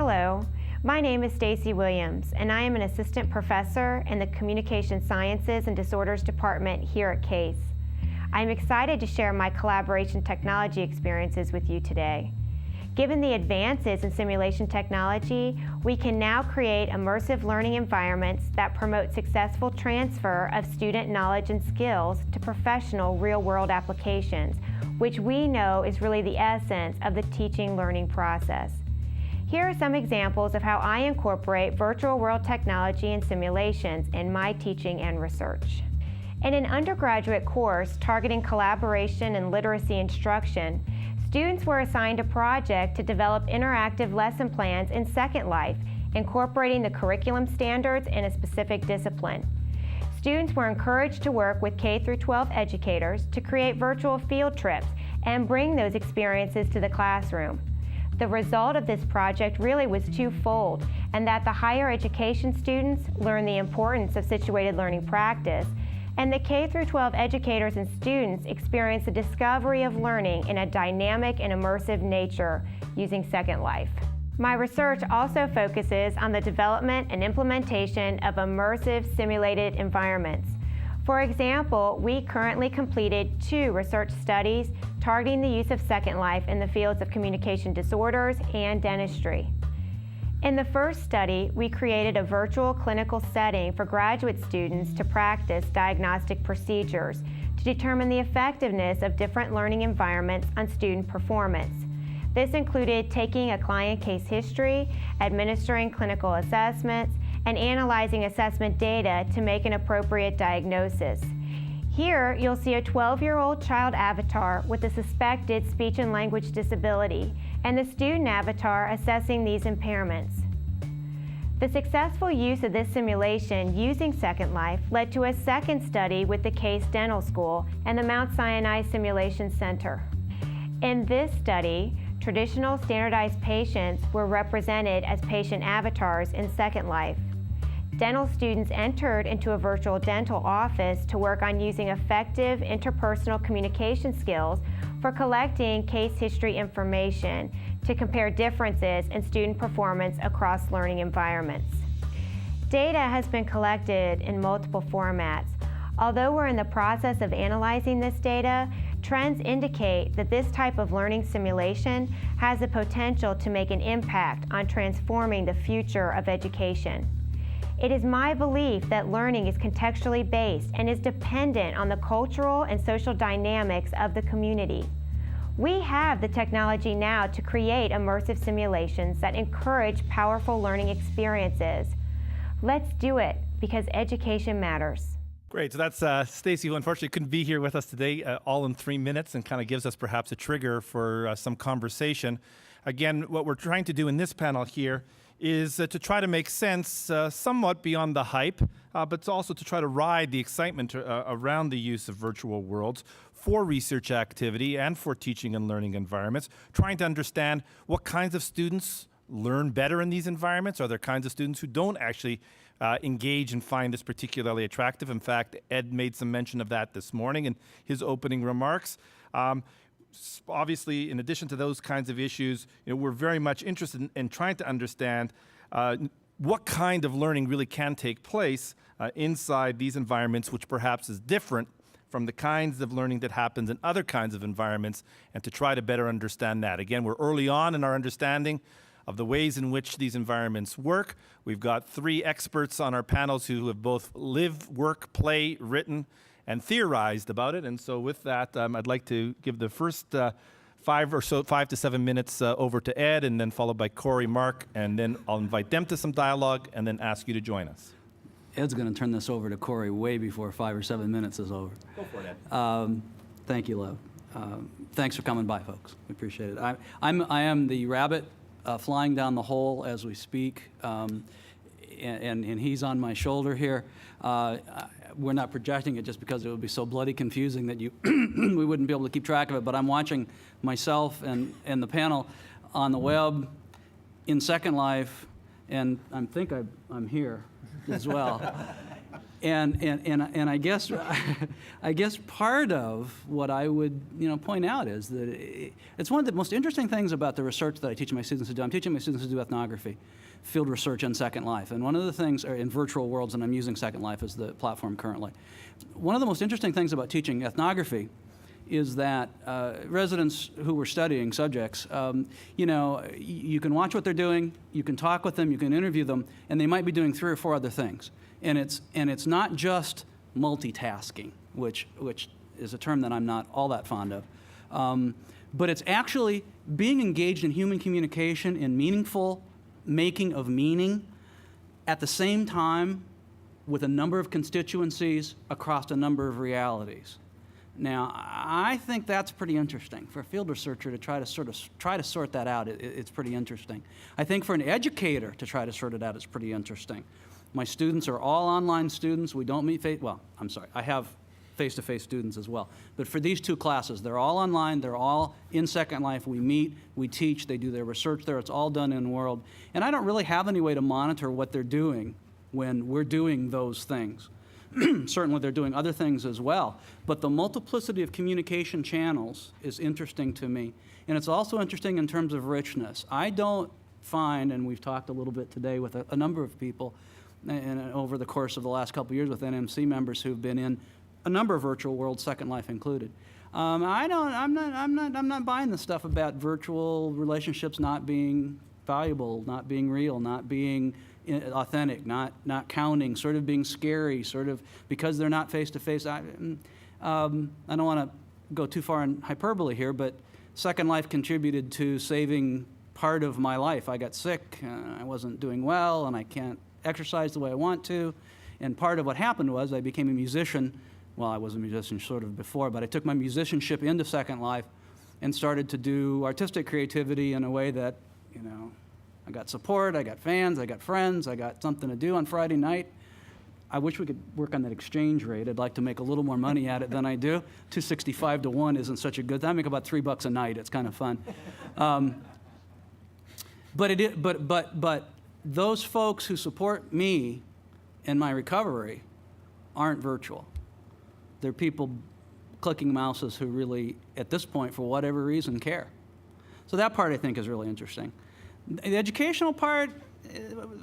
Hello, my name is Stacy Williams, and I am an assistant professor in the Communication Sciences and Disorders Department here at Case. I'm excited to share my collaboration technology experiences with you today. Given the advances in simulation technology, we can now create immersive learning environments that promote successful transfer of student knowledge and skills to professional real-world applications, which we know is really the essence of the teaching-learning process. Here are some examples of how I incorporate virtual world technology and simulations in my teaching and research. In an undergraduate course targeting collaboration and literacy instruction, students were assigned a project to develop interactive lesson plans in SecondLife, incorporating the curriculum standards in a specific discipline. Students were encouraged to work with K-12 educators to create virtual field trips and bring those experiences to the classroom. The result of this project really was twofold, and that the higher education students learned the importance of situated learning practice, and the K-12 educators and students experienced the discovery of learning in a dynamic and immersive nature using SecondLife. My research also focuses on the development and implementation of immersive simulated environments. For example, we currently completed 2 research studies targeting the use of SecondLife in the fields of communication disorders and dentistry. In the first study, we created a virtual clinical setting for graduate students to practice diagnostic procedures to determine the effectiveness of different learning environments on student performance. This included taking a client case history, administering clinical assessments, and analyzing assessment data to make an appropriate diagnosis. Here, you'll see a 12-year-old child avatar with a suspected speech and language disability, and the student avatar assessing these impairments. The successful use of this simulation using SecondLife led to a second study with the Case Dental School and the Mount Sinai Simulation Center. In this study, traditional standardized patients were represented as patient avatars in SecondLife. Dental students entered into a virtual dental office to work on using effective interpersonal communication skills for collecting case history information to compare differences in student performance across learning environments. Data has been collected in multiple formats. Although we're in the process of analyzing this data, trends indicate that this type of learning simulation has the potential to make an impact on transforming the future of education. It is my belief that learning is contextually based and is dependent on the cultural and social dynamics of the community. We have the technology now to create immersive simulations that encourage powerful learning experiences. Let's do it, because education matters. Great, so that's Stacy, who unfortunately couldn't be here with us today, all in 3 minutes, and kind of gives us perhaps a trigger for some conversation. Again, what we're trying to do in this panel here is to try to make sense somewhat beyond the hype, but also to try to ride the excitement around the use of virtual worlds for research activity and for teaching and learning environments, trying to understand what kinds of students learn better in these environments. Are there kinds of students who don't actually engage and find this particularly attractive? In fact, Ed made some mention of that this morning in his opening remarks. Obviously, in addition to those kinds of issues, we're very much interested in trying to understand what kind of learning really can take place inside these environments, which perhaps is different from the kinds of learning that happens in other kinds of environments, and to try to better understand that. Again, we're early on in our understanding of the ways in which these environments work. We've got 3 experts on our panels who have both lived, worked, played, written, and theorized about it. And so with that, I'd like to give the first 5 to 7 minutes over to Ed, and then followed by Cory, Mark, and then I'll invite them to some dialogue and then ask you to join us. Ed's going to turn this over to Cory way before 5 or 7 minutes is over. Go for it, Ed. Thank you, Lev. Thanks for coming by, folks. We appreciate it. I am the rabbit flying down the hole as we speak, and he's on my shoulder here. We're not projecting it just because it would be so bloody confusing that we wouldn't be able to keep track of it, but I'm watching myself and the panel on the web, in SecondLife, and I think I'm here as well. And I guess I guess part of what I would point out is that it's one of the most interesting things about the research that I teach my students to do. I'm teaching my students to do ethnography, field research in Second Life, and one of the things in virtual worlds, and I'm using Second Life as the platform currently. One of the most interesting things about teaching ethnography is that residents who were studying subjects, you can watch what they're doing, you can talk with them, you can interview them, and they might be doing 3 or 4 other things. And it's not just multitasking, which is a term that I'm not all that fond of, but it's actually being engaged in human communication, in meaningful making of meaning, at the same time with a number of constituencies across a number of realities. Now, I think that's pretty interesting. For a field researcher to try to sort that out, it's pretty interesting. I think for an educator to try to sort it out, it's pretty interesting. My students are all online students. We don't meet I have face-to-face students as well. But for these 2 classes, they're all online, they're all in Second Life. We meet, we teach, they do their research there. It's all done in World. And I don't really have any way to monitor what they're doing when we're doing those things. Certainly they're doing other things as well. But the multiplicity of communication channels is interesting to me. And it's also interesting in terms of richness. I don't find, and we've talked a little bit today with a number of people, and over the course of the last couple of years with NMC members who've been in a number of virtual worlds, Second Life included. I'm not buying the stuff about virtual relationships not being valuable, not being real, not being authentic, not counting, sort of being scary, sort of because they're not face to face. I don't want to go too far in hyperbole here, but Second Life contributed to saving part of my life. I got sick, I wasn't doing well, and I can't exercise the way I want to. And part of what happened was I became a musician. Well, I was a musician sort of before, but I took my musicianship into Second Life and started to do artistic creativity in a way that, I got support, I got fans, I got friends, I got something to do on Friday night. I wish we could work on that exchange rate. I'd like to make a little more money at it than I do. 265 to 1 isn't such a good thing. I make about $3 a night. It's kind of fun. But those folks who support me in my recovery aren't virtual. They're people clicking mouses who really, at this point, for whatever reason, care. So that part, I think, is really interesting. The educational part,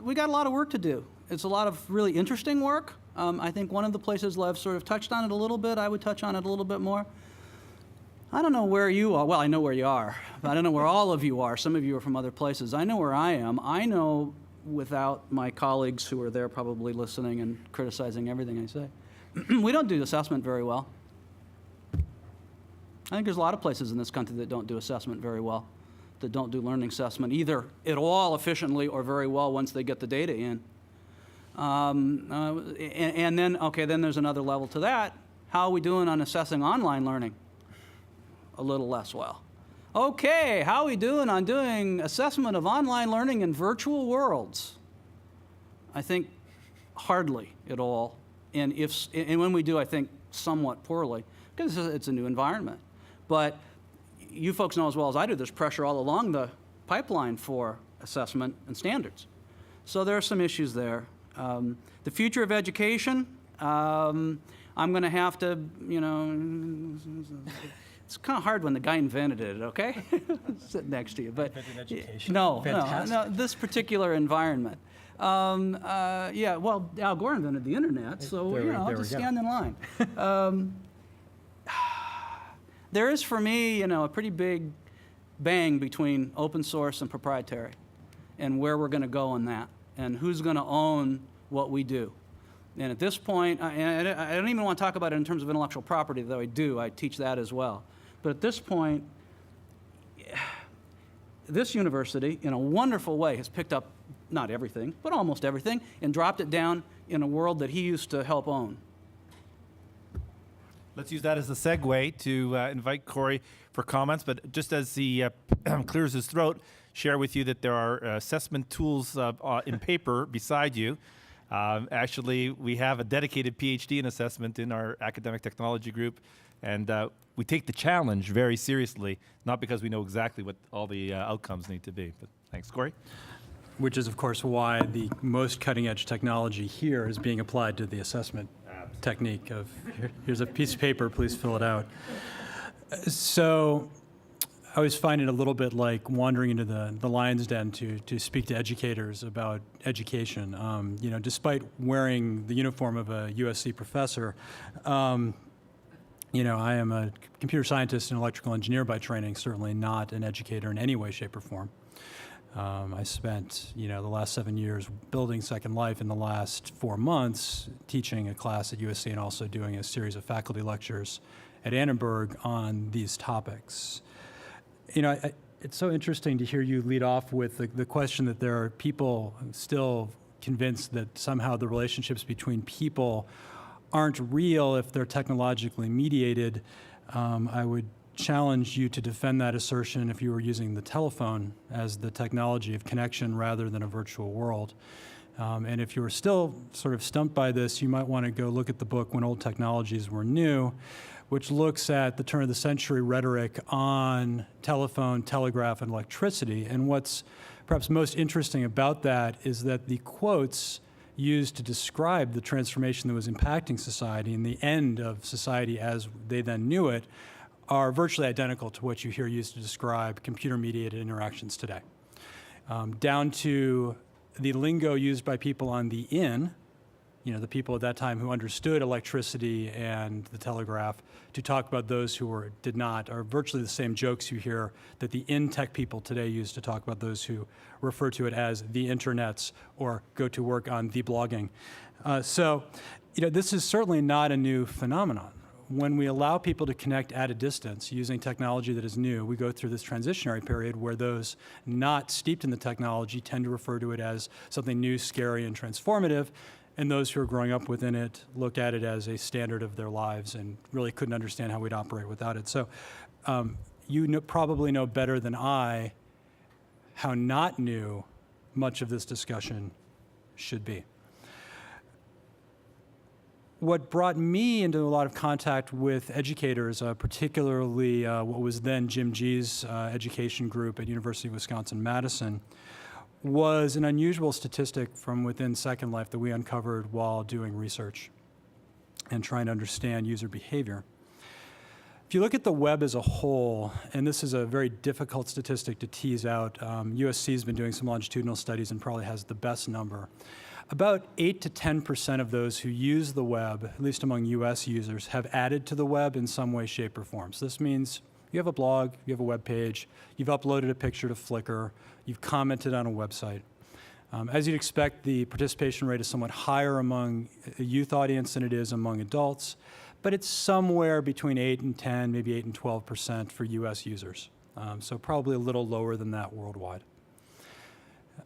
we got a lot of work to do. It's a lot of really interesting work. I think one of the places Lev sort of touched on it a little bit, I would touch on it a little bit more. I don't know where you are. Well, I know where you are, but I don't know where all of you are. Some of you are from other places. I know where I am. I know, without my colleagues who are there probably listening and criticizing everything I say, we don't do assessment very well. I think there's a lot of places in this country that don't do assessment very well, that don't do learning assessment either at all efficiently or very well once they get the data in. And then, okay, then there's another level to that. How are we doing on assessing online learning? A little less well. Okay, how are we doing on doing assessment of online learning in virtual worlds? I think hardly at all. And when we do, I think somewhat poorly, because it's a new environment. But you folks know as well as I do, there's pressure all along the pipeline for assessment and standards. So there are some issues there. The future of education, I'm going to have to, it's kind of hard when the guy invented it, okay? Sit next to you. But education. No, Fantastic. this particular environment. Yeah, well, Al Gore invented the internet, so I'll just stand in line. There is, for me, a pretty big bang between open source and proprietary, and where we're going to go on that, and who's going to own what we do. And at this point, and I don't even want to talk about it in terms of intellectual property, though I do. I teach that as well. But at this point, this university, in a wonderful way, has picked up not everything, but almost everything, and dropped it down in a world that he used to help own. Let's use that as a segue to invite Cory for comments. But just as he clears his throat, share with you that there are assessment tools in paper beside you. Actually, we have a dedicated PhD in assessment in our academic technology group, and we take the challenge very seriously, not because we know exactly what all the outcomes need to be. But thanks, Cory. which is, of course, why the most cutting-edge technology here is being applied to the assessment technique of, here's a piece of paper, please fill it out. So I always find it a little bit like wandering into the lion's den to speak to educators about education. You know, despite wearing the uniform of a USC professor, you know, I am a computer scientist and electrical engineer by training, certainly not an educator in any way, shape, or form. I spent, you know, the last 7 years building SecondLife, in the last 4 months teaching a class at USC and also doing a series of faculty lectures at Annenberg on these topics. You know, it's so interesting to hear you lead off with the question that there are people still convinced that somehow the relationships between people aren't real if they're technologically mediated. I would challenge you to defend that assertion if you were using the telephone as the technology of connection rather than a virtual world. And if you were still sort of stumped by this, you might want to go look at the book When Old Technologies Were New, which looks at the turn of the century rhetoric on telephone, telegraph, and electricity. And what's perhaps most interesting about that is that the quotes used to describe the transformation that was impacting society and the end of society as they then knew it are virtually identical to what you hear used to describe computer-mediated interactions today. Down to the lingo used by people on the in, you know, the people at that time who understood electricity and the telegraph, to talk about those who did not, are virtually the same jokes you hear that the in-tech people today use to talk about those who refer to it as the internets or go to work on the blogging. So, you know, this is certainly not a new phenomenon. When we allow people to connect at a distance using technology that is new, we go through this transitionary period where those not steeped in the technology tend to refer to it as something new, scary, and transformative, and those who are growing up within it look at it as a standard of their lives and really couldn't understand how we'd operate without it. So you probably know better than I how not new much of this discussion should be. What brought me into a lot of contact with educators, particularly what was then Jim G's education group at University of Wisconsin-Madison, was an unusual statistic from within SecondLife that we uncovered while doing research and trying to understand user behavior. If you look at the web as a whole, and this is a very difficult statistic to tease out, USC has been doing some longitudinal studies and probably has the best number. About 8 to 10% of those who use the web, at least among US users, have added to the web in some way, shape, or form. So this means you have a blog, you have a web page, you've uploaded a picture to Flickr, you've commented on a website. As you'd expect, the participation rate is somewhat higher among a youth audience than it is among adults, but it's somewhere between 8 and 10, maybe 8 and 12% for US users. So probably a little lower than that worldwide.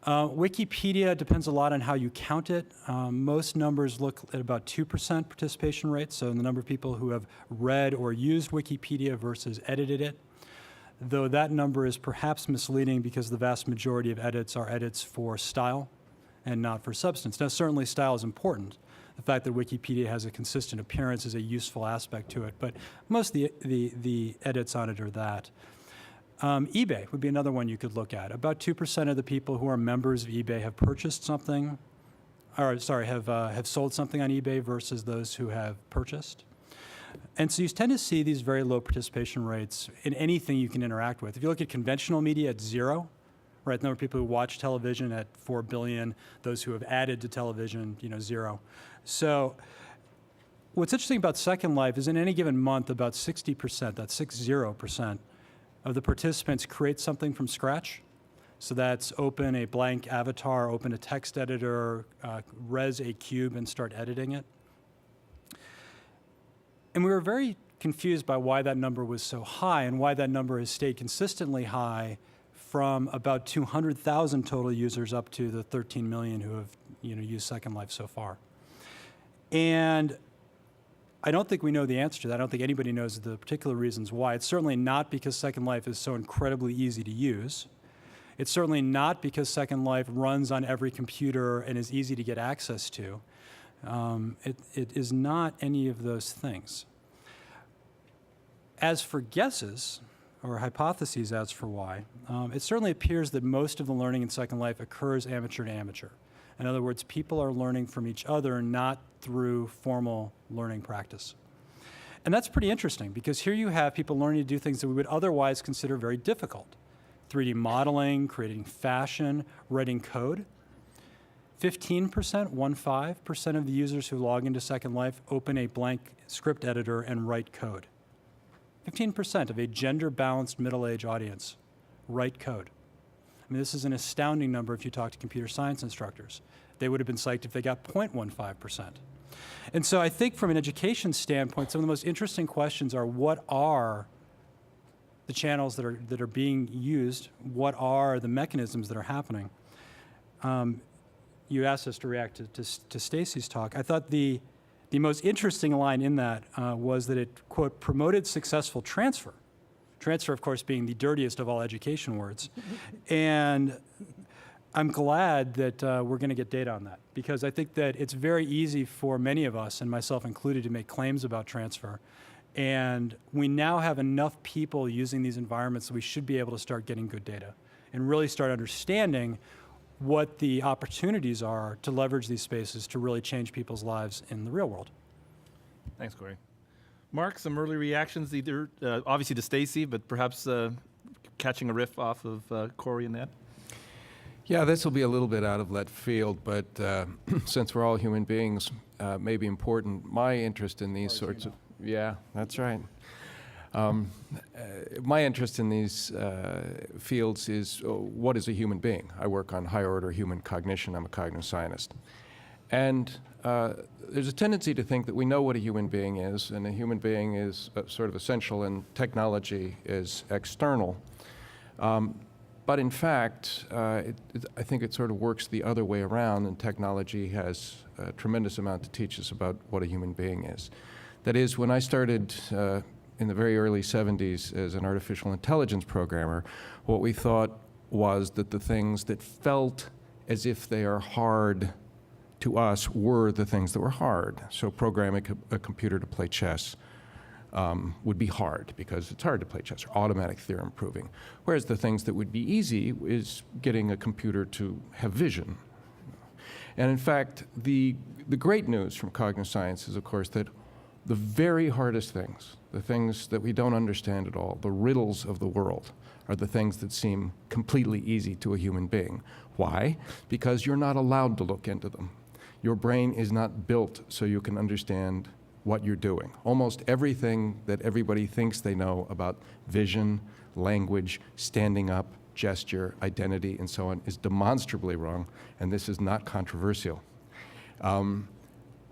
Wikipedia depends a lot on how you count it. Most numbers look at about 2% participation rate, so the number of people who have read or used Wikipedia versus edited it, though that number is perhaps misleading because the vast majority of edits are edits for style and not for substance. Now, certainly style is important. The fact that Wikipedia has a consistent appearance is a useful aspect to it, but most of the edits on it are that. eBay would be another one you could look at. About 2% of the people who are members of eBay have purchased something, or sorry, have sold something on eBay versus those who have purchased. And so you tend to see these very low participation rates in anything you can interact with. If you look at conventional media, it's 0, right? The number of people who watch television at 4 billion, those who have added to television, 0. So what's interesting about SecondLife is in any given month, about 60%, that's 60%, of the participants create something from scratch. So that's open a blank avatar, open a text editor, res a cube, and start editing it. And we were very confused by why that number was so high and why that number has stayed consistently high from about 200,000 total users up to the 13 million who have used SecondLife so far. And I don't think we know the answer to that. I don't think anybody knows the particular reasons why. It's certainly not because SecondLife is so incredibly easy to use. It's certainly not because SecondLife runs on every computer and is easy to get access to. It is not any of those things. As for guesses, or hypotheses as for why, it certainly appears that most of the learning in Second Life occurs amateur to amateur. In other words, people are learning from each other, not through formal learning practice. And that's pretty interesting, because here you have people learning to do things that we would otherwise consider very difficult. 3D modeling, creating fashion, writing code. 15% of the users who log into Second Life open a blank script editor and write code. 15% of a gender-balanced middle-age audience write code. I mean, this is an astounding number if you talk to computer science instructors. They would have been psyched if they got 0.15%. And so I think from an education standpoint, some of the most interesting questions are, what are the channels that are being used? What are the mechanisms that are happening? You asked us to react to Stacy's talk. I thought the most interesting line in that was that it, quote, promoted successful transfer. Transfer, of course, being the dirtiest of all education words. And I'm glad that we're going to get data on that, because I think that it's very easy for many of us, and myself included, to make claims about transfer. And we now have enough people using these environments that we should be able to start getting good data and really start understanding what the opportunities are to leverage these spaces to really change people's lives in the real world. Thanks, Cory. Mark, some early reactions, either obviously to Stacy, but perhaps catching a riff off of Cory and Ed? Yeah, this will be a little bit out of left field, but since we're all human beings, may be important. My interest in these sorts of... Yeah, that's right. My interest in these fields is what is a human being? I work on higher order human cognition. I'm a cognitive scientist. And there's a tendency to think that we know what a human being is, and a human being is sort of essential and technology is external. But in fact, I think it sort of works the other way around, and technology has a tremendous amount to teach us about what a human being is. That is, when I started in the very early 70s as an artificial intelligence programmer, what we thought was that the things that felt as if they are hard to us were the things that were hard. So programming a computer to play chess would be hard, because it's hard to play chess, or automatic theorem proving. Whereas the things that would be easy is getting a computer to have vision. And in fact, the great news from cognitive science is, of course, that the very hardest things, the things that we don't understand at all, the riddles of the world, are the things that seem completely easy to a human being. Why? Because you're not allowed to look into them. Your brain is not built so you can understand what you're doing. Almost everything that everybody thinks they know about vision, language, standing up, gesture, identity, and so on is demonstrably wrong, and this is not controversial.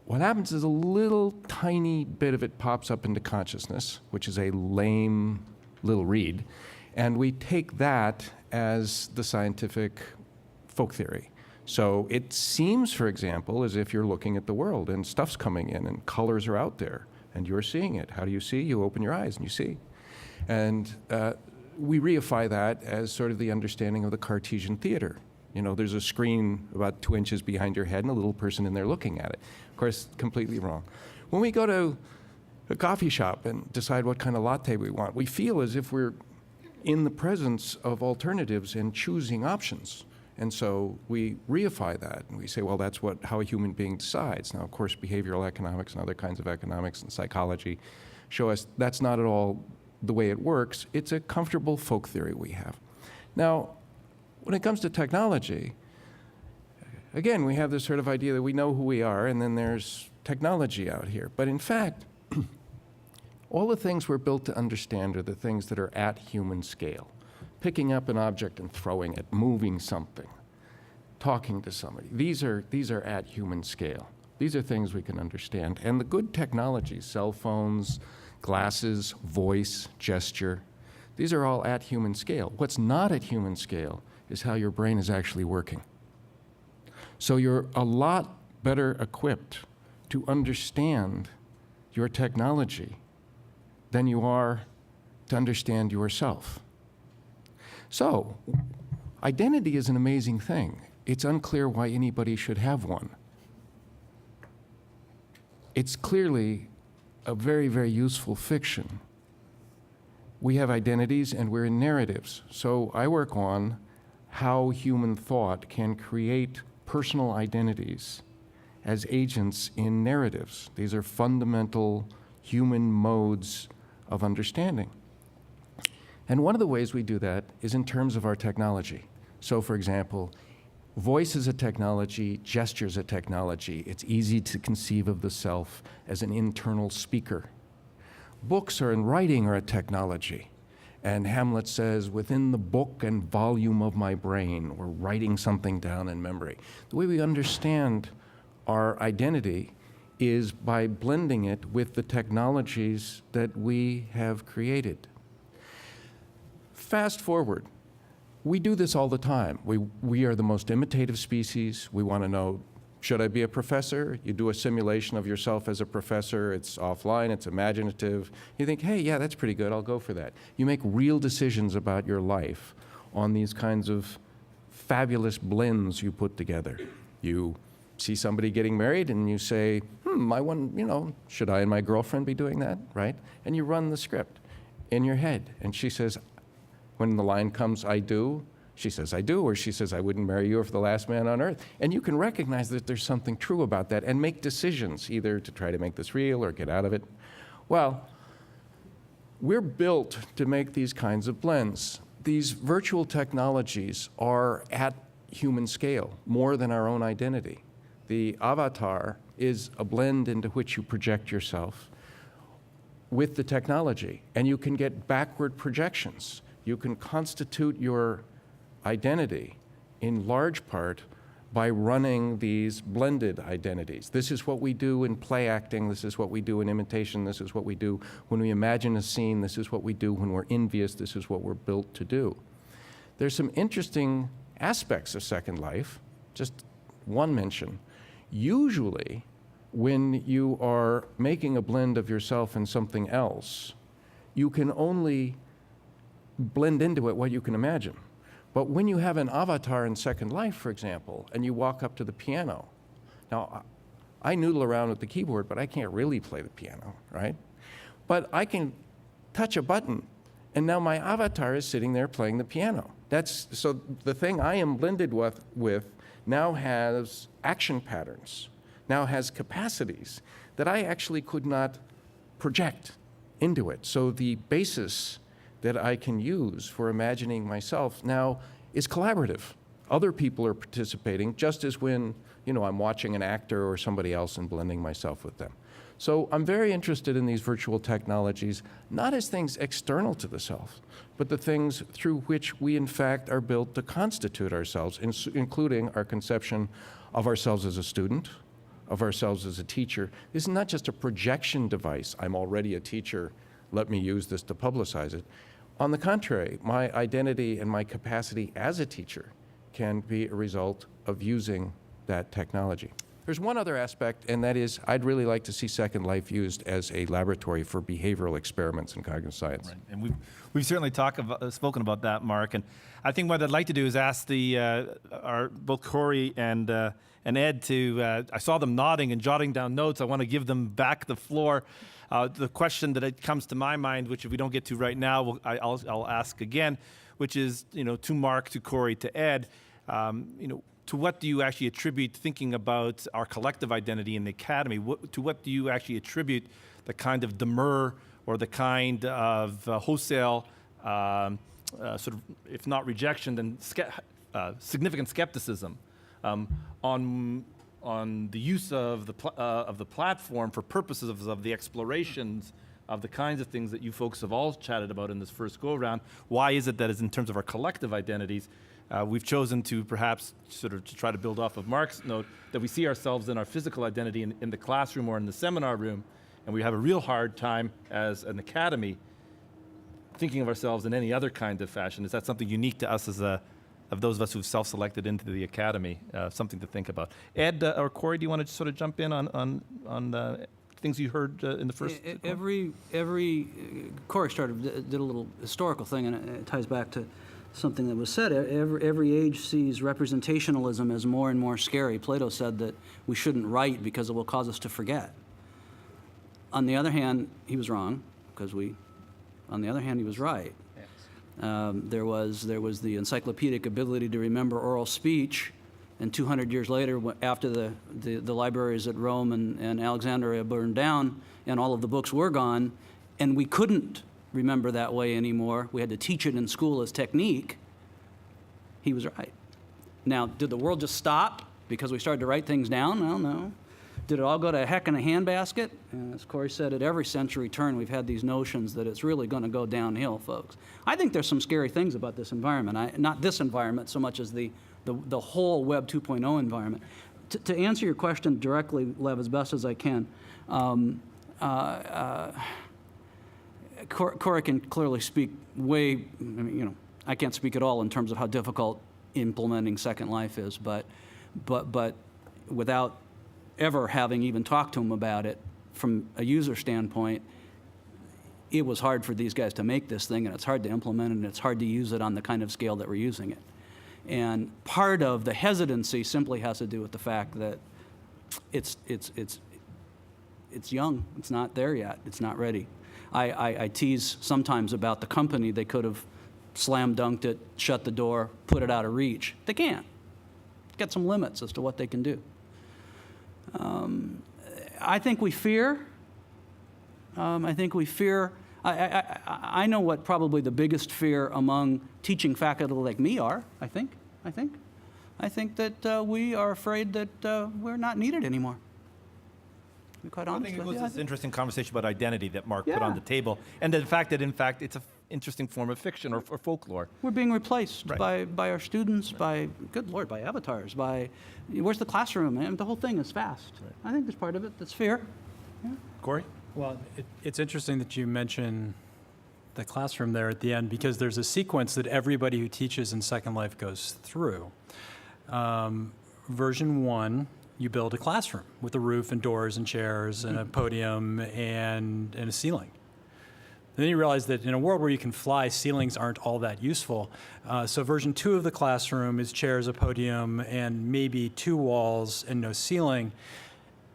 What happens is a little tiny bit of it pops up into consciousness, which is a lame little read, and we take that as the scientific folk theory. So it seems, for example, as if you're looking at the world and stuff's coming in and colors are out there and you're seeing it. How do you see? You open your eyes and you see. And we reify that as sort of the understanding of the Cartesian theater. You know, there's a screen about 2 inches behind your head and a little person in there looking at it. Of course, completely wrong. When we go to a coffee shop and decide what kind of latte we want, we feel as if we're in the presence of alternatives and choosing options. And so we reify that, and we say, well, that's how a human being decides. Now, of course, behavioral economics and other kinds of economics and psychology show us that's not at all the way it works. It's a comfortable folk theory we have. Now, when it comes to technology, again, we have this sort of idea that we know who we are, and then there's technology out here. But in fact, all the things we're built to understand are the things that are at human scale. Picking up an object and throwing it, moving something, talking to somebody. These are at human scale. These are things we can understand. And the good technologies, cell phones, glasses, voice, gesture, these are all at human scale. What's not at human scale is how your brain is actually working. So you're a lot better equipped to understand your technology than you are to understand yourself. So, identity is an amazing thing. It's unclear why anybody should have one. It's clearly a very, very useful fiction. we have identities and we're in narratives. So I work on how human thought can create personal identities as agents in narratives. These are fundamental human modes of understanding. And one of the ways we do that is in terms of our technology. So for example, voice is a technology, gesture is a technology. It's easy to conceive of the self as an internal speaker. Books and writing are a technology. And Hamlet says, within the book and volume of my brain, we're writing something down in memory. The way we understand our identity is by blending it with the technologies that we have created. Fast forward, we do this all the time. We are the most imitative species. We want to know, should I be a professor? You do a simulation of yourself as a professor. It's offline, it's imaginative. You think, hey, yeah, that's pretty good, I'll go for that. You make real decisions about your life on these kinds of fabulous blends you put together. You see somebody getting married and you say, should I and my girlfriend be doing that, right? And you run the script in your head. And she says, when the line comes, I do, she says, I do, or she says, I wouldn't marry you if the last man on earth. And you can recognize that there's something true about that and make decisions, either to try to make this real or get out of it. Well, we're built to make these kinds of blends. These virtual technologies are at human scale, more than our own identity. The avatar is a blend into which you project yourself with the technology, and you can get backward projections. You can constitute your identity in large part by running these blended identities. This is what we do in play acting, this is what we do in imitation, this is what we do when we imagine a scene, this is what we do when we're envious, this is what we're built to do. There's some interesting aspects of Second Life, just one mention. Usually, when you are making a blend of yourself and something else, you can only blend into it what you can imagine. But when you have an avatar in Second Life, for example, and you walk up to the piano, now I noodle around with the keyboard, but I can't really play the piano, right? But I can touch a button, and now my avatar is sitting there playing the piano. So the thing I am blended with now has action patterns, now has capacities that I actually could not project into it. So the basis that I can use for imagining myself now is collaborative. Other people are participating, just as when I'm watching an actor or somebody else and blending myself with them. So I'm very interested in these virtual technologies, not as things external to the self, but the things through which we in fact are built to constitute ourselves, including our conception of ourselves as a student, of ourselves as a teacher. This is not just a projection device. I'm already a teacher, let me use this to publicize it. On the contrary, my identity and my capacity as a teacher can be a result of using that technology. There's one other aspect, and that is I'd really like to see Second Life used as a laboratory for behavioral experiments in cognitive science. Right. And we've certainly spoken about that, Mark. And I think what I'd like to do is ask both Cory and Ed to, I saw them nodding and jotting down notes. I want to give them back the floor. The question that comes to my mind, which if we don't get to right now, I'll ask again, which is, to Mark, to Cory, to Ed, to what do you actually attribute thinking about our collective identity in the academy? To what do you actually attribute the kind of demur or the kind of wholesale, sort of, if not rejection, then significant skepticism on the use of the platform for purposes of the explorations of the kinds of things that you folks have all chatted about in this first go-around? Why is it that is in terms of our collective identities, we've chosen to perhaps sort of to try to build off of Mark's note that we see ourselves in our physical identity in the classroom or in the seminar room, and we have a real hard time as an academy thinking of ourselves in any other kind of fashion? Is that something unique to us as of those of us who've self-selected into the academy, something to think about? Ed or Cory, do you want to just sort of jump in on things you heard in the first? Cory did a little historical thing, and it ties back to something that was said. Every age sees representationalism as more and more scary. Plato said that we shouldn't write because it will cause us to forget. On the other hand, he was wrong, because we On the other hand, he was right. There was the encyclopedic ability to remember oral speech, and 200 years later, after the libraries at Rome and Alexandria burned down and all of the books were gone, and we couldn't remember that way anymore, we had to teach it in school as technique, he was right. Now, did the world just stop because we started to write things down? Well, no. Did it all go to heck in a handbasket? And as Cory said, at every century turn, we've had these notions that it's really going to go downhill, folks. I think there's some scary things about this environment. Not this environment so much as the whole Web 2.0 environment. To answer your question directly, Lev, as best as I can, Cory can clearly speak I can't speak at all in terms of how difficult implementing Second Life is, but without ever having even talked to him about it from a user standpoint, it was hard for these guys to make this thing, and it's hard to implement it, and it's hard to use it on the kind of scale that we're using it. And part of the hesitancy simply has to do with the fact that it's young. It's not there yet. It's not ready. I tease sometimes about the company. They could have slam dunked it, shut the door, put it out of reach. They can't. Got some limits as to what they can do. I think we fear. I know what probably the biggest fear among teaching faculty like me are, I think that we are afraid that we're not needed anymore. To be quite honest I think it with was you. this interesting conversation about identity that Mark put on Yeah. the table, and the fact that, in fact, it's an interesting form of fiction or folklore. We're being replaced Right. by our students, by, good Lord, by avatars, by, where's the classroom? And the whole thing is fast. I think there's part of it that's fear. Cory? Well, it's interesting that you mention the classroom there at the end, because there's a sequence that everybody who teaches in Second Life goes through. Version 1, you build a classroom with a roof and doors and chairs and a podium and a ceiling. Then you realize that in a world where you can fly, ceilings aren't all that useful. So version 2 of the classroom is chairs, a podium, and maybe 2 walls and no ceiling.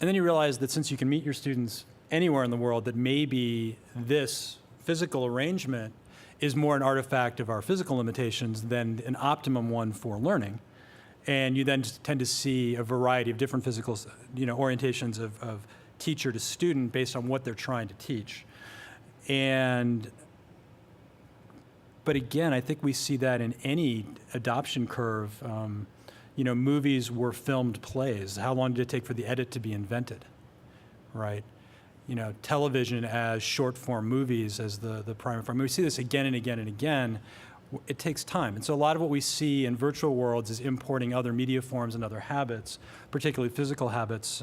And then you realize that since you can meet your students anywhere in the world, that maybe this physical arrangement is more an artifact of our physical limitations than an optimum one for learning. And you then tend to see a variety of different physical, orientations of teacher to student based on what they're trying to teach. But again, I think we see that in any adoption curve. Movies were filmed plays. How long did it take for the edit to be invented, right? Television as short form movies as the primary form. We see this again and again and again. It takes time. And so a lot of what we see in virtual worlds is importing other media forms and other habits, particularly physical habits,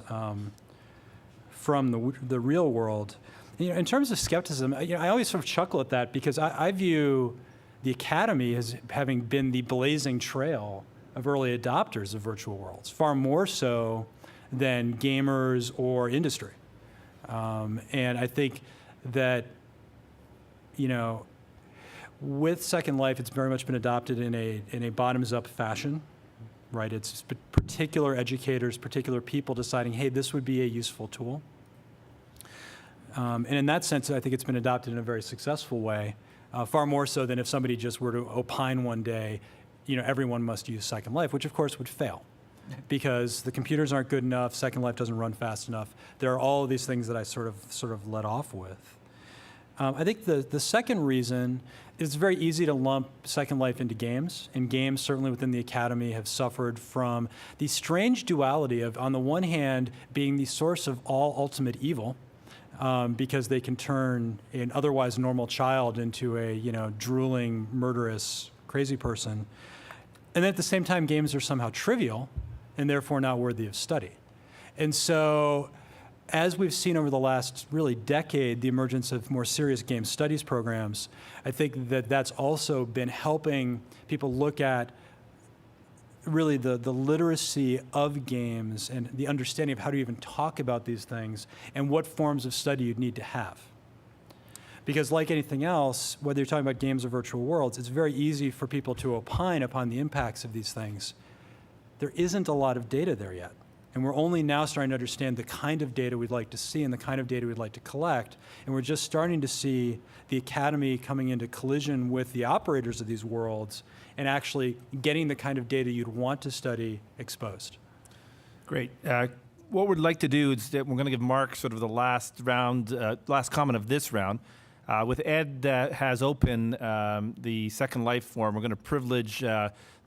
from the real world. In terms of skepticism, I always sort of chuckle at that, because I view the academy as having been the blazing trail of early adopters of virtual worlds, far more so than gamers or industry. And I think that, with Second Life, it's very much been adopted in a bottoms-up fashion, right? It's particular educators, particular people deciding, hey, this would be a useful tool. And in that sense, I think it's been adopted in a very successful way, far more so than if somebody just were to opine one day, everyone must use Second Life, which of course would fail, because the computers aren't good enough, Second Life doesn't run fast enough. There are all of these things that I sort of let off with. I think the second reason is it's very easy to lump Second Life into games, and games certainly within the academy have suffered from the strange duality of, on the one hand, being the source of all ultimate evil, because they can turn an otherwise normal child into a drooling, murderous, crazy person. And then at the same time, games are somehow trivial and therefore not worthy of study. And so, as we've seen over the last really decade, the emergence of more serious game studies programs, I think that that's also been helping people look at really the literacy of games and the understanding of how to even talk about these things and what forms of study you'd need to have. Because like anything else, whether you're talking about games or virtual worlds, it's very easy for people to opine upon the impacts of these things. There isn't a lot of data there yet. And we're only now starting to understand the kind of data we'd like to see and the kind of data we'd like to collect. And we're just starting to see the academy coming into collision with the operators of these worlds and actually getting the kind of data you'd want to study exposed. Great. What we'd like to do is that we're going to give Mark sort of the last round, last comment of this round. With Ed that has open the Second Life forum, we're going to privilege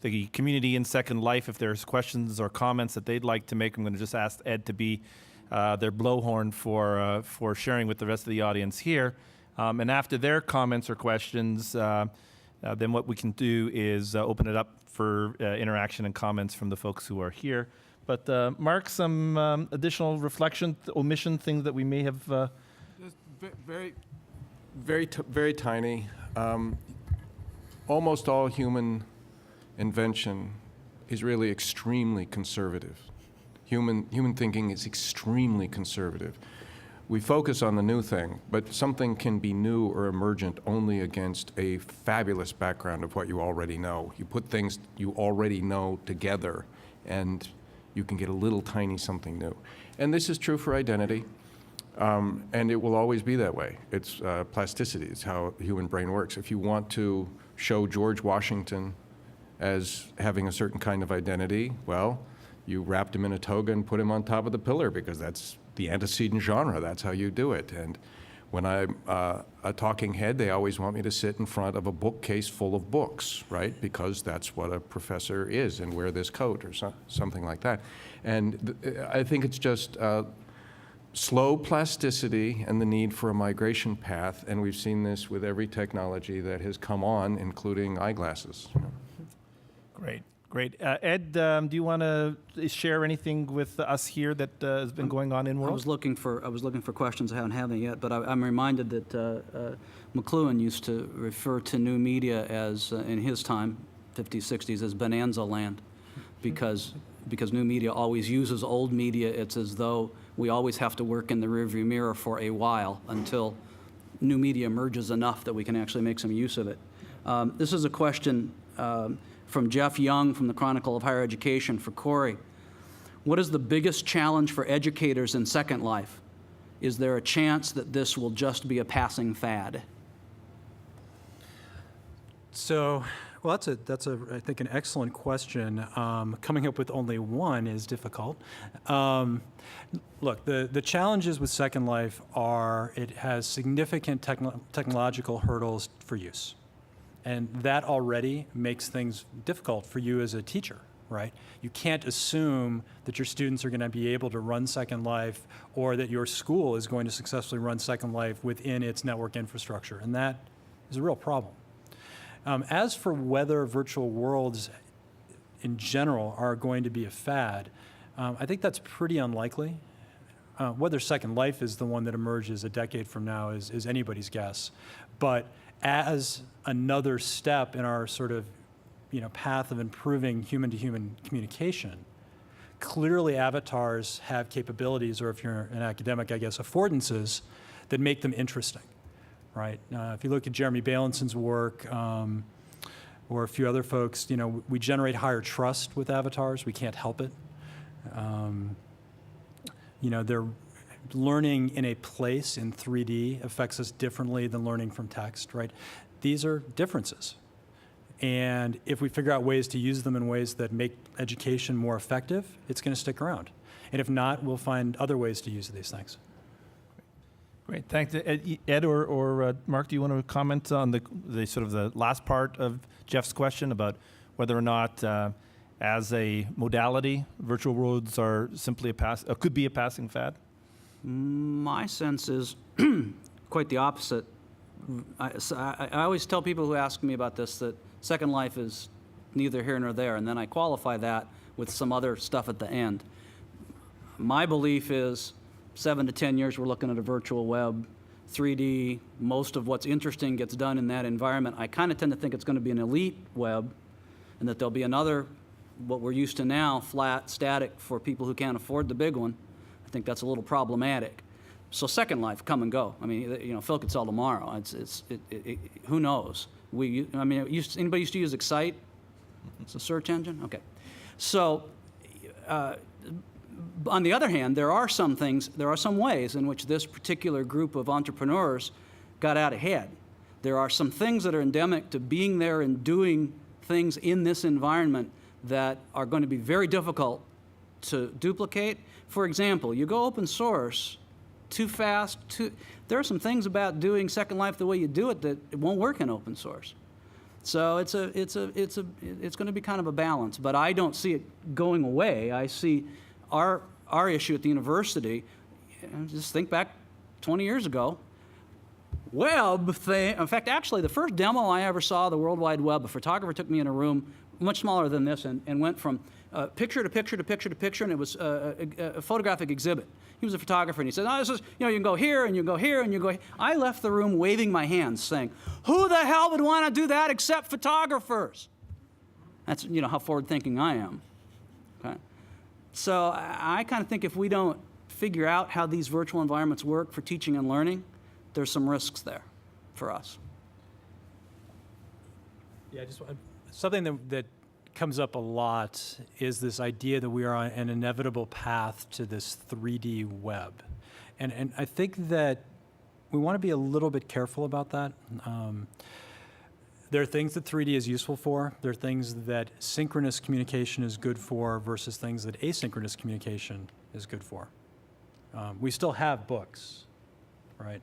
the community in Second Life. If there's questions or comments that they'd like to make, I'm going to just ask Ed to be their blowhorn for sharing with the rest of the audience here. And after their comments or questions, then what we can do is open it up for interaction and comments from the folks who are here. But Mark, some additional reflection, omission, things that we may have. Just very tiny. Almost all human invention is really extremely conservative. Human thinking is extremely conservative. We focus on the new thing, but something can be new or emergent only against a fabulous background of what you already know. You put things you already know together, and you can get a little tiny something new. And this is true for identity, and it will always be that way. It's plasticity. It's how the human brain works. If you want to show George Washington as having a certain kind of identity, well, you wrapped him in a toga and put him on top of the pillar because that's the antecedent genre. That's how you do it. And when I'm a talking head, they always want me to sit in front of a bookcase full of books, right? Because that's what a professor is, and wear this coat or something like that. And I think it's just slow plasticity and the need for a migration path. And we've seen this with every technology that has come on, including eyeglasses. Great. Great. Ed, do you want to share anything with us here that has been going on in world? I was looking for questions. I haven't had any yet, but I'm reminded that McLuhan used to refer to new media as, in his time, 50s, 60s, as bonanza land, because new media always uses old media. It's as though we always have to work in the rearview mirror for a while until new media emerges enough that we can actually make some use of it. This is a question from Jeff Young from the Chronicle of Higher Education for Cory. What is the biggest challenge for educators in Second Life? Is there a chance that this will just be a passing fad? So, well, that's I think, an excellent question. Coming up with only one is difficult. Look, the challenges with Second Life are it has significant technological hurdles for use. And that already makes things difficult for you as a teacher, right? You can't assume that your students are going to be able to run Second Life or that your school is going to successfully run Second Life within its network infrastructure. And that is a real problem. As for whether virtual worlds in general are going to be a fad, I think that's pretty unlikely. Whether Second Life is the one that emerges a decade from now is anybody's guess. But as another step in our sort of, path of improving human-to-human communication, clearly avatars have capabilities, or if you're an academic, I guess, affordances that make them interesting, right? If you look at Jeremy Bailenson work, or a few other folks, we generate higher trust with avatars. We can't help it. They're learning in a place in 3D affects us differently than learning from text, right? These are differences. And if we figure out ways to use them in ways that make education more effective, it's going to stick around. And if not, we'll find other ways to use these things. Great, thanks. Ed or Mark, do you want to comment on the sort of the last part of Jeff's question about whether or not, as a modality, virtual worlds are simply could be a passing fad? My sense is quite the opposite. I always tell people who ask me about this that Second Life is neither here nor there, and then I qualify that with some other stuff at the end. My belief is 7 to 10 years we're looking at a virtual web, 3D, most of what's interesting gets done in that environment. I kind of tend to think it's going to be an elite web, and that there'll be another, what we're used to now, flat, static for people who can't afford the big one. I think that's a little problematic. So Second Life, come and go. I mean, Phil could sell tomorrow. Who knows? Anybody used to use Excite? It's a search engine? Okay. So, On the other hand, there are some ways in which this particular group of entrepreneurs got out ahead. There are some things that are endemic to being there and doing things in this environment that are going to be very difficult to duplicate. For example, you go open source too fast, there are some things about doing Second Life the way you do it that it won't work in open source. So it's going to be kind of a balance, but I don't see it going away. I see our issue at the university, just think back 20 years ago, web thing. In fact, actually, the first demo I ever saw of the World Wide Web, a photographer took me in a room much smaller than this and went from picture to picture to picture to picture, and it was a photographic exhibit. He was a photographer, and he said, "Oh, this is, you can go here, and you can go here, and you go here." I left the room waving my hands, saying, "Who the hell would want to do that except photographers?" That's, how forward-thinking I am. Okay? So I kind of think if we don't figure out how these virtual environments work for teaching and learning, there's some risks there for us. Yeah, something that comes up a lot is this idea that we are on an inevitable path to this 3D web. And I think that we want to be a little bit careful about that. There are things that 3D is useful for. There are things that synchronous communication is good for versus things that asynchronous communication is good for. We still have books, right?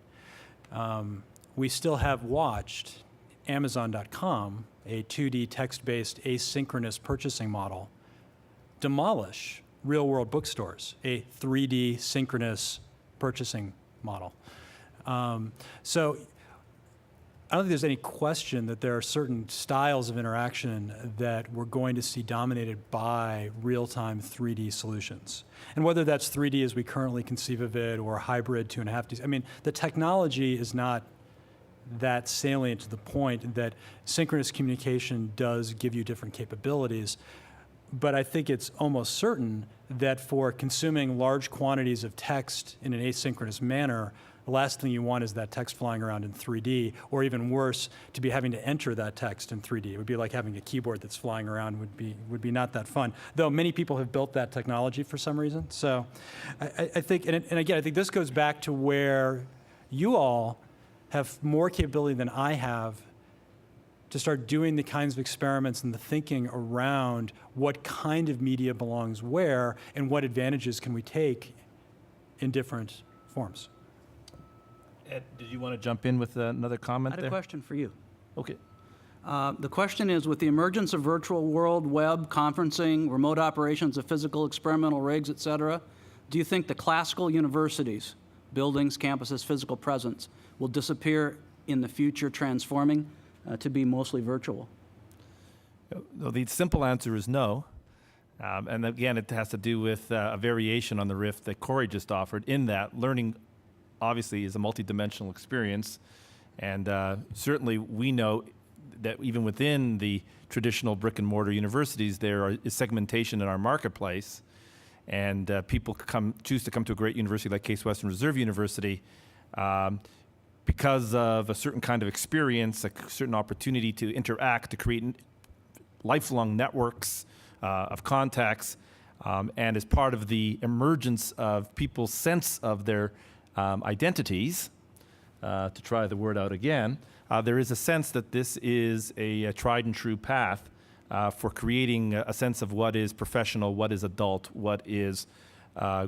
We still have watched Amazon.com, a 2D text-based asynchronous purchasing model, demolish real-world bookstores, a 3D synchronous purchasing model. So I don't think there's any question that there are certain styles of interaction that we're going to see dominated by real-time 3D solutions. And whether that's 3D as we currently conceive of it or hybrid 2.5D, I mean, the technology is not that salient to the point that synchronous communication does give you different capabilities. But I think it's almost certain that for consuming large quantities of text in an asynchronous manner, the last thing you want is that text flying around in 3D, or even worse, to be having to enter that text in 3D. It would be like having a keyboard that's flying around, would be not that fun. Though many people have built that technology for some reason. So I think, and again, I think this goes back to where you all have more capability than I have to start doing the kinds of experiments and the thinking around what kind of media belongs where and what advantages can we take in different forms. Ed, did you want to jump in with another comment I had there? a question for you. Okay. The question is, with the emergence of virtual world, web, conferencing, remote operations of physical experimental rigs, et cetera, do you think the classical universities, buildings, campuses, physical presence, will disappear in the future, transforming to be mostly virtual? Well, the simple answer is no. And again, it has to do with a variation on the riff that Cory just offered, in that learning obviously is a multidimensional experience. And certainly we know that even within the traditional brick and mortar universities, there is segmentation in our marketplace. And people choose to come to a great university like Case Western Reserve University because of a certain kind of experience, a certain opportunity to interact, to create lifelong networks of contacts, and as part of the emergence of people's sense of their identities, to try the word out again, there is a sense that this is a tried and true path for creating a sense of what is professional, what is adult, what is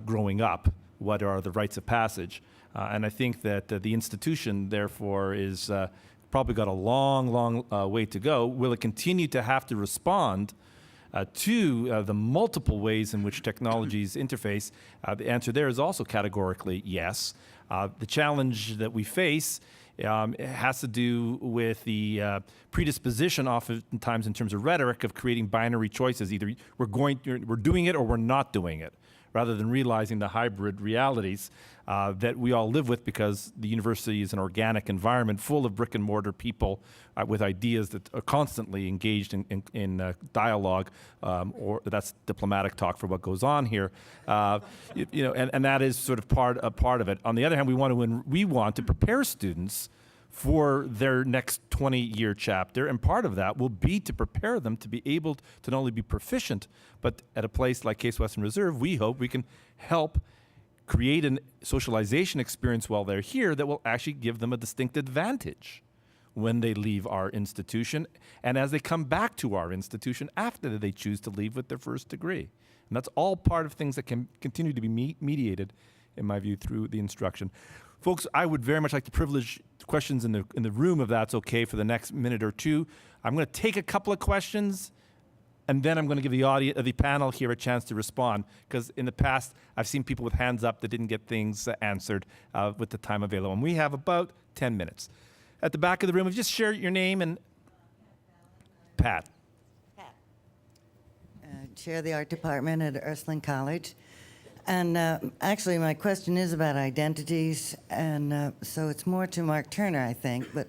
growing up, what are the rites of passage. And I think that the institution, therefore, is probably got a long way to go. Will it continue to have to respond to the multiple ways in which technologies interface? The answer there is also categorically yes. The challenge that we face has to do with the predisposition, oftentimes in terms of rhetoric, of creating binary choices. Either we're doing it or we're not doing it, rather than realizing the hybrid realities that we all live with, because the university is an organic environment full of brick and mortar people with ideas that are constantly engaged in dialogue, or that's diplomatic talk for what goes on here, and that is sort of part of it. On the other hand, we want to prepare students for their next 20-year chapter, and part of that will be to prepare them to be able to not only be proficient, but at a place like Case Western Reserve, we hope we can help create a socialization experience while they're here that will actually give them a distinct advantage when they leave our institution and as they come back to our institution after they choose to leave with their first degree. And that's all part of things that can continue to be mediated, in my view, through the instruction. Folks, I would very much like to privilege questions in the room, if that's okay, for the next minute or two. I'm going to take a couple of questions, and then I'm going to give the panel here a chance to respond, because in the past, I've seen people with hands up that didn't get things answered with the time available. And we have about 10 minutes. At the back of the room, just share your name and Pat. Chair of the art department at Ursuline College. And actually, my question is about identities, and so it's more to Mark Turner, I think. But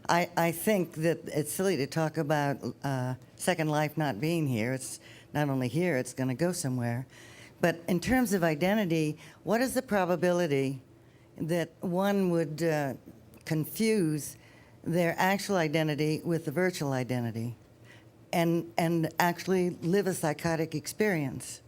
I think that it's silly to talk about Second Life not being here. It's not only here, it's going to go somewhere. But in terms of identity, what is the probability that one would confuse their actual identity with the virtual identity and actually live a psychotic experience?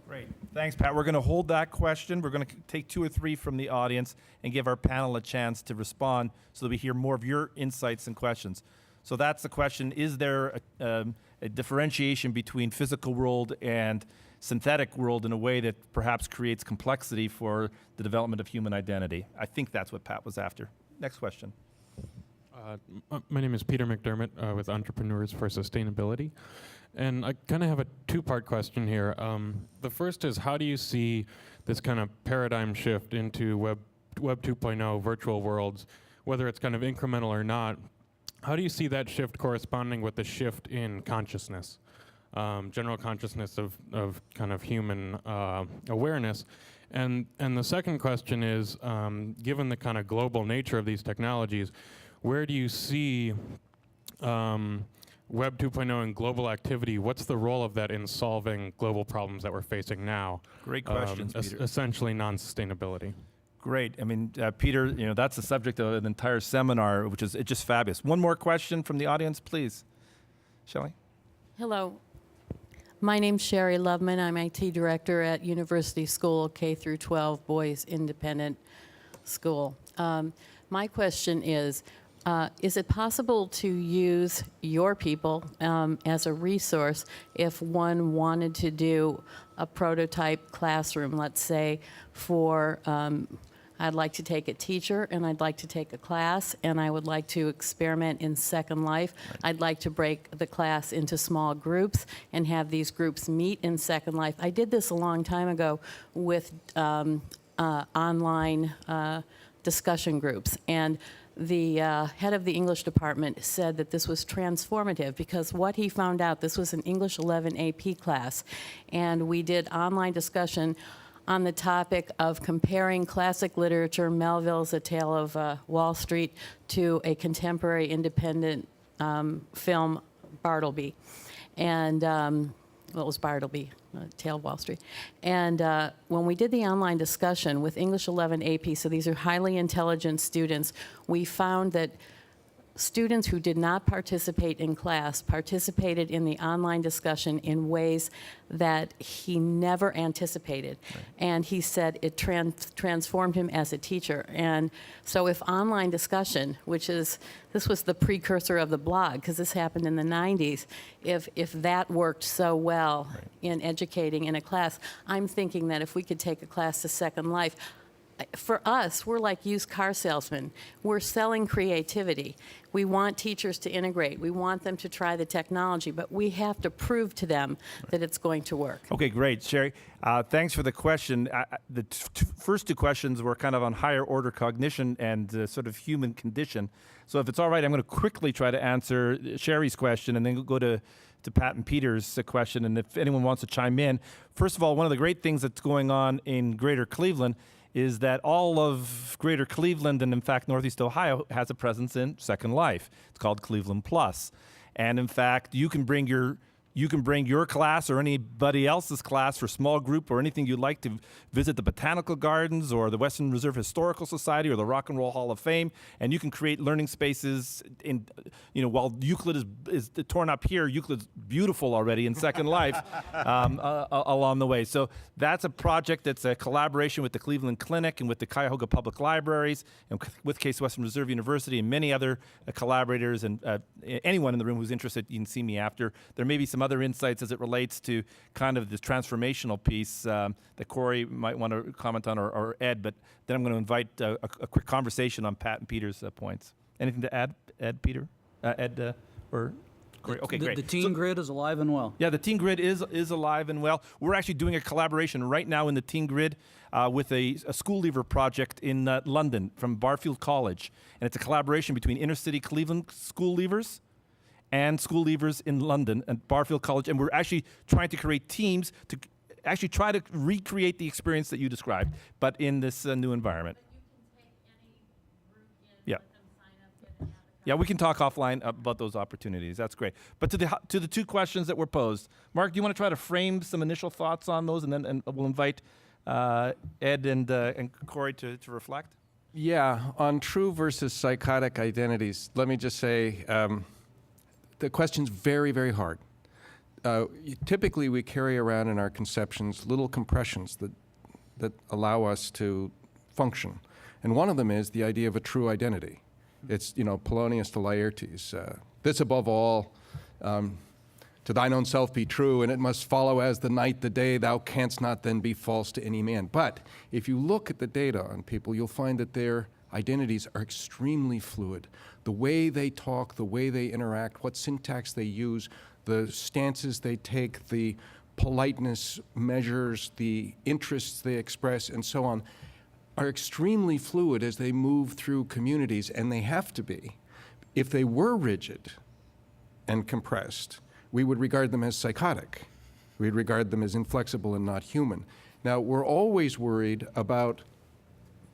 Great. Thanks, Pat. We're going to hold that question. We're going to take 2 or 3 from the audience and give our panel a chance to respond so that we hear more of your insights and questions. So that's the question. Is there a differentiation between physical world and synthetic world in a way that perhaps creates complexity for the development of human identity? I think that's what Pat was after. Next question. My name is Peter McDermott with Entrepreneurs for Sustainability. And I kind of have a 2-part question here. The first is, how do you see this kind of paradigm shift into Web 2.0 virtual worlds, whether it's kind of incremental or not? How do you see that shift corresponding with the shift in consciousness, general consciousness of kind of human awareness? And the second question is, given the kind of global nature of these technologies, where do you see Web 2.0 and global activity? What's the role of that in solving global problems that we're facing now? Great questions, Peter. Essentially non-sustainability. Great. I mean, Peter, that's the subject of an entire seminar, which is just fabulous. One more question from the audience, please. Shelley? Hello. My name's Sherry Loveman. I'm IT director at University School K-12 Boys Independent School. My question is it possible to use your people as a resource if one wanted to do a prototype classroom, let's say, for I'd like to take a teacher and I'd like to take a class and I would like to experiment in Second Life. Right. I'd like to break the class into small groups and have these groups meet in Second Life. I did this a long time ago with online discussion groups, and the head of the English department said that this was transformative because what he found out, this was an English 11 AP class, and we did online discussion on the topic of comparing classic literature, Melville's A Tale of Wall Street, to a contemporary independent film, Bartleby. And, well, it was Bartleby, Tale of Wall Street. And when we did the online discussion with English 11 AP, so these are highly intelligent students, we found that students who did not participate in class participated in the online discussion in ways that he never anticipated. Right. And he said it transformed him as a teacher. And so if online discussion, this was the precursor of the blog, because this happened in the 90s, if that worked so well right. in educating in a class, I'm thinking that if we could take a class to Second Life, for us, we're like used car salesmen. We're selling creativity. We want teachers to integrate. We want them to try the technology, but we have to prove to them that it's going to work. Okay, great. Sherry, thanks for the question. The first 2 questions were kind of on higher order cognition and sort of human condition. So if it's all right, I'm going to quickly try to answer Sherry's question and then go to Pat and Peter's question. And if anyone wants to chime in, first of all, one of the great things that's going on in Greater Cleveland is that all of Greater Cleveland and, in fact, Northeast Ohio has a presence in Second Life. It's called Cleveland Plus. And, in fact, you can bring your You can bring your class or anybody else's class for small group or anything you'd like to visit the Botanical Gardens or the Western Reserve Historical Society or the Rock and Roll Hall of Fame, and you can create learning spaces in, while Euclid is torn up here, Euclid's beautiful already in Second Life along the way. So that's a project that's a collaboration with the Cleveland Clinic and with the Cuyahoga Public Libraries and with Case Western Reserve University and many other collaborators, and anyone in the room who's interested, you can see me after. There may be some other insights as it relates to kind of this transformational piece that Cory might want to comment on, or Ed, but then I'm going to invite a quick conversation on Pat and Peter's points. Anything to add, Ed, Peter? Ed, or Cory? Okay, great. The teen grid is alive and well. Yeah, the Teen Grid is alive and well. We're actually doing a collaboration right now in the Teen Grid with a school leaver project in London from Barfield College. And it's a collaboration between inner city Cleveland school leavers and school leavers in London and Barfield College. And we're actually trying to create teams to actually try to recreate the experience that you described, but in this new environment. Yeah. Yeah, we can talk offline about those opportunities. That's great. But to the two questions that were posed, Mark, do you want to try to frame some initial thoughts on those, and then we'll invite Ed and Cory to reflect? Yeah, on true versus psychotic identities, let me just say the question's very, very hard. Typically, we carry around in our conceptions little compressions that allow us to function. And one of them is the idea of a true identity. It's, Polonius to Laertes. This above all, to thine own self be true, and it must follow as the night the day, thou canst not then be false to any man. But if you look at the data on people, you'll find that their identities are extremely fluid. The way they talk, the way they interact, what syntax they use, the stances they take, the politeness measures, the interests they express, and so on, are extremely fluid as they move through communities, and they have to be. If they were rigid and compressed, we would regard them as psychotic. We'd regard them as inflexible and not human. Now, we're always worried about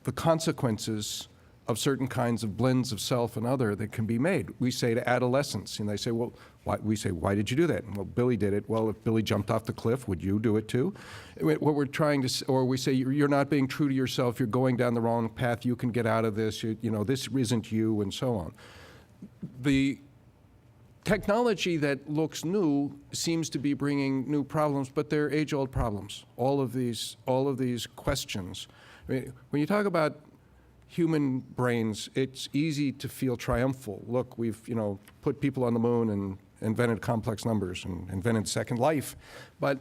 the consequences of certain kinds of blends of self and other that can be made. We say to adolescents, and they say, well, why did you do that? And, well, Billy did it. Well, if Billy jumped off the cliff, would you do it too? What we're trying to, or we say, you're not being true to yourself, you're going down the wrong path, you can get out of this, this isn't you, and so on. The technology that looks new seems to be bringing new problems, but they're age-old problems. All of these questions. I mean, when you talk about human brains, it's easy to feel triumphal. Look, we've put people on the moon and invented complex numbers and invented Second Life. But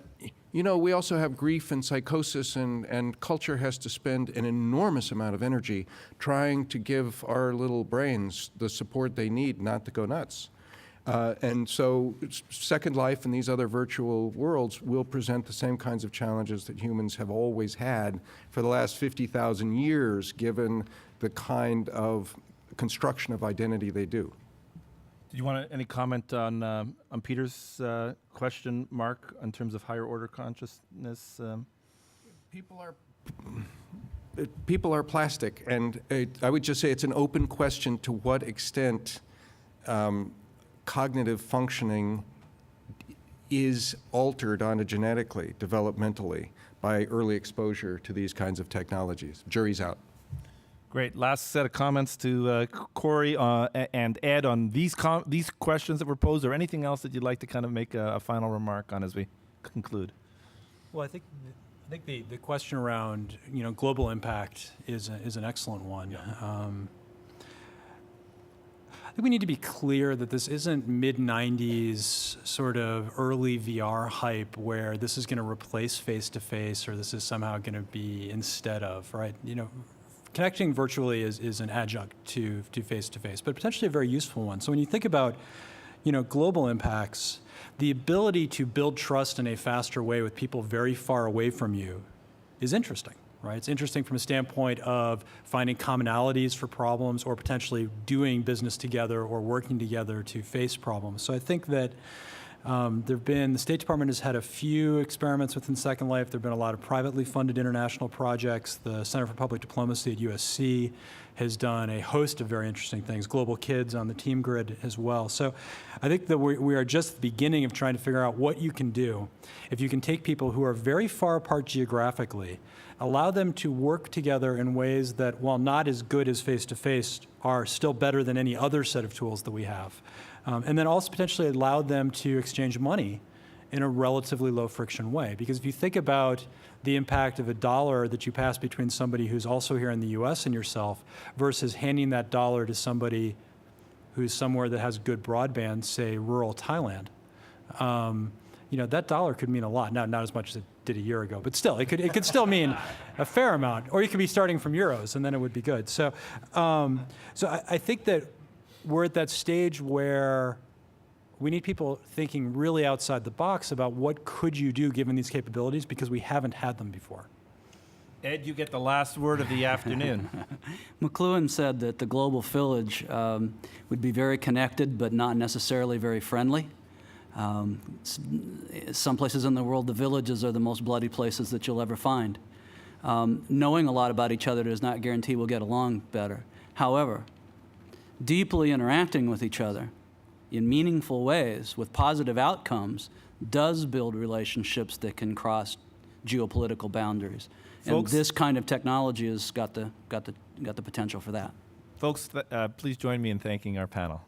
we also have grief and psychosis, and culture has to spend an enormous amount of energy trying to give our little brains the support they need not to go nuts. And so Second Life and these other virtual worlds will present the same kinds of challenges that humans have always had for the last 50,000 years, given the kind of construction of identity they do. Do you want any comment on Peter's question, Mark, in terms of higher order consciousness? People are plastic, and I would just say it's an open question to what extent cognitive functioning is altered ontogenetically, developmentally, by early exposure to these kinds of technologies. Jury's out. Great. Last set of comments to Cory and Ed on these questions that were posed, or anything else that you'd like to kind of make a final remark on as we conclude. Well, I think the question around global impact is an excellent one. Yeah. I think we need to be clear that this isn't mid-90s sort of early VR hype where this is going to replace face-to-face or this is somehow going to be instead of, right? Connecting virtually is an adjunct to face-to-face, but potentially a very useful one. So when you think about, global impacts, the ability to build trust in a faster way with people very far away from you is interesting. Right? It's interesting from a standpoint of finding commonalities for problems or potentially doing business together or working together to face problems. So I think that The State Department has had a few experiments within Second Life. There have been a lot of privately funded international projects. The Center for Public Diplomacy at USC has done a host of very interesting things. Global Kids on the Team Grid as well. So I think that we are just at the beginning of trying to figure out what you can do if you can take people who are very far apart geographically, allow them to work together in ways that, while not as good as face-to-face, are still better than any other set of tools that we have. And then also potentially allow them to exchange money in a relatively low-friction way. Because if you think about the impact of a dollar that you pass between somebody who's also here in the US and yourself versus handing that dollar to somebody who's somewhere that has good broadband, say rural Thailand, that dollar could mean a lot. Now, not as much as it did a year ago, but still, it could still mean a fair amount. Or you could be starting from euros, and then it would be good. So I think that we're at that stage where we need people thinking really outside the box about what could you do given these capabilities, because we haven't had them before. Ed, you get the last word of the afternoon. McLuhan said that the global village would be very connected, but not necessarily very friendly. Some places in the world, the villages are the most bloody places that you'll ever find. Knowing a lot about each other does not guarantee we'll get along better. However, deeply interacting with each other in meaningful ways with positive outcomes does build relationships that can cross geopolitical boundaries. Folks, and this kind of technology has got the potential for that. Folks, please join me in thanking our panel.